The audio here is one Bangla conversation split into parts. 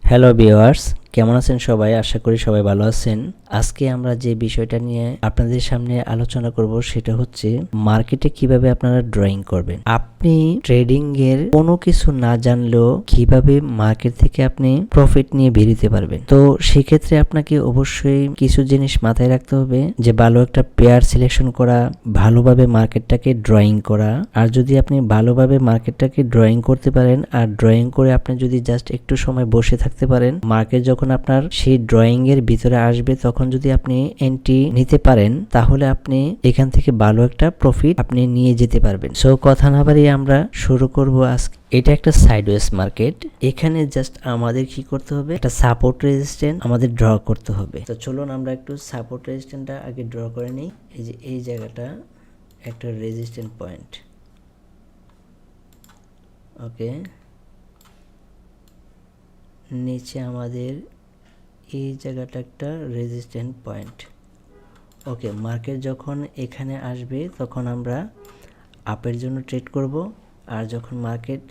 হ্যালো ভিউয়ার্স, কেমন আছেন সবাই? আশা করি সবাই ভালো আছেন। আজকে আমরা যে বিষয়টা নিয়ে আপনাদের সামনে আলোচনা করব সেটা হচ্ছে মার্কেটে কিভাবে আপনারা ড্রয়িং করবেন। আপনি ট্রেডিং এর কোনো কিছু না জানলেও কিভাবে মার্কেট থেকে আপনি প্রফিট নিয়ে বেরোতে পারবেন। তো সেক্ষেত্রে আপনাকে অবশ্যই কিছু জিনিস মাথায় রাখতে হবে, যে ভালো একটা পেয়ার সিলেকশন করা, ভালোভাবে মার্কেটটাকে ড্রয়িং করা। আর যদি আপনি ভালোভাবে মার্কেটটাকে ড্রয়িং করতে পারেন আর ড্রয়িং করে আপনি যদি জাস্ট একটু সময় বসে থাকতে পারেন, মার্কেট যখন আপনার সেই ড্রয়িং এর ভিতরে আসবে তখন যদি আপনি এন্ট্রি নিতে পারেন, তাহলে আপনি এখান থেকে ভালো একটা প্রফিট আপনি নিয়ে যেতে পারবেন। সো কথা না বাড়িয়ে আমরা শুরু করব আজকে। এটা একটা সাইডওয়েজ মার্কেট। এখানে জাস্ট আমাদের কি করতে হবে, একটা সাপোর্ট রেজিস্ট্যান্ট আমাদের ড্র করতে হবে। তো চলুন আমরা একটু সাপোর্ট রেজিস্ট্যান্টটা আগে ড্র করে নিই। এই যে এই জায়গাটা একটা রেজিস্ট্যান্ট পয়েন্ট। ওকে, নিচে আমাদের এই জায়গাটা একটা রেজিস্ট্যান্ট পয়েন্ট। ওকে, মার্কেট যখন এখানে আসবে তখন আমরা আপের জন্য ট্রেড করব, আর যখন মার্কেট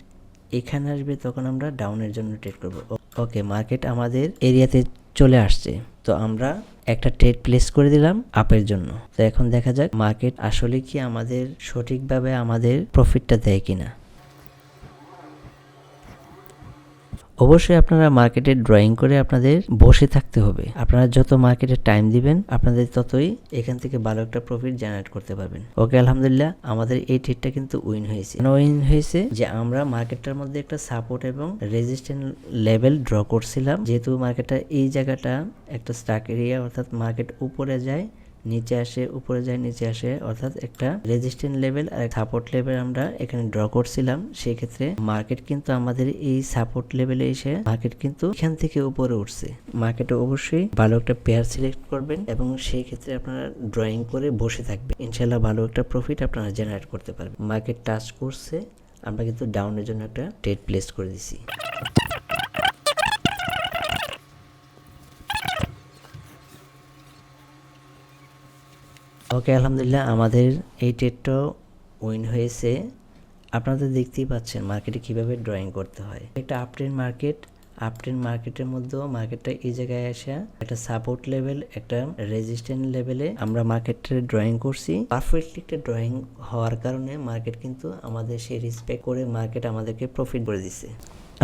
এখানে আসবে তখন আমরা ডাউনের জন্য ট্রেড করব। ওকে, মার্কেট আমাদের এরিয়াতে চলে আসছে, তো আমরা একটা ট্রেড প্লেস করে দিলাম আপের জন্য। তো এখন দেখা যাক মার্কেট আসলে কি আমাদের সঠিকভাবে আমাদের প্রফিটটা দেয় কিনা। অবশ্যই আপনারা মার্কেটে ড্রয়িং করে আপনাদের বসে থাকতে হবে। আপনারা যত মার্কেটে টাইম দিবেন আপনাদের ততই এখান থেকে ভালো একটা প্রফিট জেনারেট করতে পারবেন। ওকে, আলহামদুলিল্লাহ আমাদের এই ট্রেডটা কিন্তু উইন হয়েছে। উইন হয়েছে যে আমরা মার্কেটটার মধ্যে একটা সাপোর্ট এবং রেজিস্ট্যান্ট লেভেল ড্র করছিলাম। যেহেতু মার্কেটটা এই জায়গাটা একটা স্টাক এরিয়া, অর্থাৎ মার্কেট উপরে যায় নিচে আসে, উপরে যায় নিচে আসে, অর্থাৎ একটা রেজিস্ট্যান্ট লেভেল আর সাপোর্ট লেভেল আমরা এখানে ড্র করছিলাম। সেই ক্ষেত্রে মার্কেট কিন্তু আমাদের এই সাপোর্ট লেভেলে এসে মার্কেট কিন্তু এখান থেকে উপরে উঠছে। মার্কেটে অবশ্যই ভালো একটা পেয়ার সিলেক্ট করবেন এবং সেই ক্ষেত্রে আপনারা ড্রয়িং করে বসে থাকবেন। ইনশাল্লাহ ভালো একটা প্রফিট আপনারা জেনারেট করতে পারবেন। মার্কেট টাচ করছে, আমরা কিন্তু ডাউনের জন্য একটা ট্রেড প্লেস করে দিছি। ওকে, আলহামদুলিল্লাহ আমাদের এই ট্রেডটাও উইন হয়েছে। আপনারা দেখতেই পাচ্ছেন মার্কেটে কিভাবে ড্রয়িং করতে হয়। একটা আপট্রেন্ড মার্কেট, আপট্রেন্ড মার্কেটের মধ্যেও মার্কেটটা এই জায়গায় আসা একটা সাপোর্ট লেভেল, একটা রেজিস্ট্যান্ট লেভেলে আমরা মার্কেটটা ড্রয়িং করছি। পারফেক্টলি একটা ড্রয়িং হওয়ার কারণে মার্কেট কিন্তু আমাদের সেই রেসপেক্ট করে মার্কেট আমাদেরকে প্রফিট করে দিচ্ছে।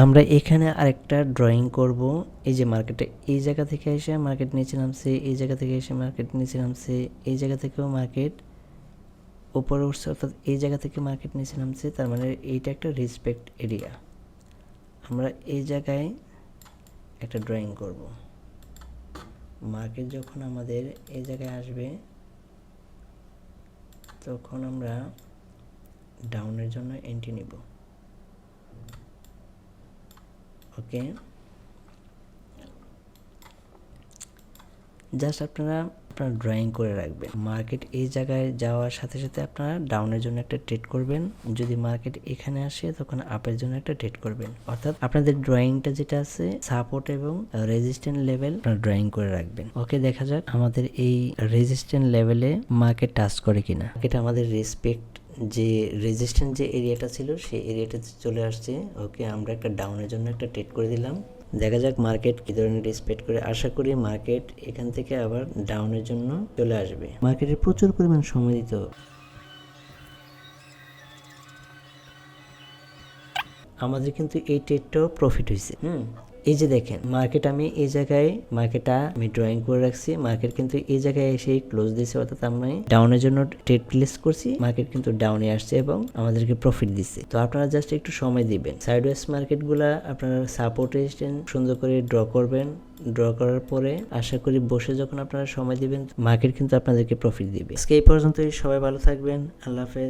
আমরা এখানে আরেকটা ড্রয়িং করব। এই যে মার্কেটে এই জায়গা থেকে এসে মার্কেট নিচে নামছে, এই জায়গা থেকে এসে মার্কেট নিচে নামছে, এই জায়গা থেকেও মার্কেট উপরে উঠছে, অর্থাৎ এই জায়গা থেকে মার্কেট নিচে নামছে। তার মানে এইটা একটা রেসপেক্ট এরিয়া। আমরা এই জায়গায় একটা ড্রয়িং করব। মার্কেট যখন আমাদের এই জায়গায় আসবে তখন আমরা ডাউনের জন্য এন্ট্রি নিব। ওকে, জাস্ট আপনারা ড্রয়িং করে রাখবেন। মার্কেট এই জায়গায় যাওয়ার সাথে সাথে আপনারা ডাউনের জন্য একটা ট্রেড করবেন। যদি মার্কেট এখানে আসে তখন আপের জন্য একটা ট্রেড করবেন। অর্থাৎ আপনাদের ড্রয়িংটা যেটা আছে সাপোর্ট এবং রেজিস্ট্যান্ট লেভেল আপনারা ড্রয়িং করে রাখবেন। ওকে, দেখা যাক আমাদের এই রেজিস্ট্যান্ট লেভেলে মার্কেট টাচ করে কিনা। মার্কেট আমাদের রেসপেক্ট যে রেজিস্ট্যান্ট যে এরিয়াটা ছিল সেই এরিয়াটাতে চলে আসছে। ওকে, আমরা একটা ডাউনের জন্য একটা ট্রেড করে দিলাম। দেখা যাক মার্কেট কি ধরনের রেসপেক্ট করে। আশা করি মার্কেট এখান থেকে আবার ডাউনের জন্য চলে আসবে। মার্কেটের প্রচুর পরিমাণ সময় দিতে হবে। আমাদের কিন্তু এই ট্রেডটাও প্রফিট হয়েছে। এই যে দেখেন মার্কেট আমি এই জায়গায় মার্কেটটা আমি ড্রয়িং করে রাখছি। মার্কেট কিন্তু এই জায়গায় এসে ক্লোজ দিয়েছে, অর্থাৎ আমি ডাউনের জন্য ট্রেড প্লেস করছি। মার্কেট কিন্তু ডাউনে আসছে এবং আমাদেরকে প্রফিট দিচ্ছে। তো আপনারা জাস্ট একটু সময় দিবেন। সাইডওয়েজ মার্কেট গুলা আপনারা সাপোর্ট রেজিস্ট্যান্ট সুন্দর করে ড্র করবেন। ড্র করার পরে আশা করি বসে যখন আপনারা সময় দিবেন মার্কেট কিন্তু আপনাদেরকে প্রফিট দিবে। আজকে এই পর্যন্তই, সবাই ভালো থাকবেন। আল্লাহ হাফেজ।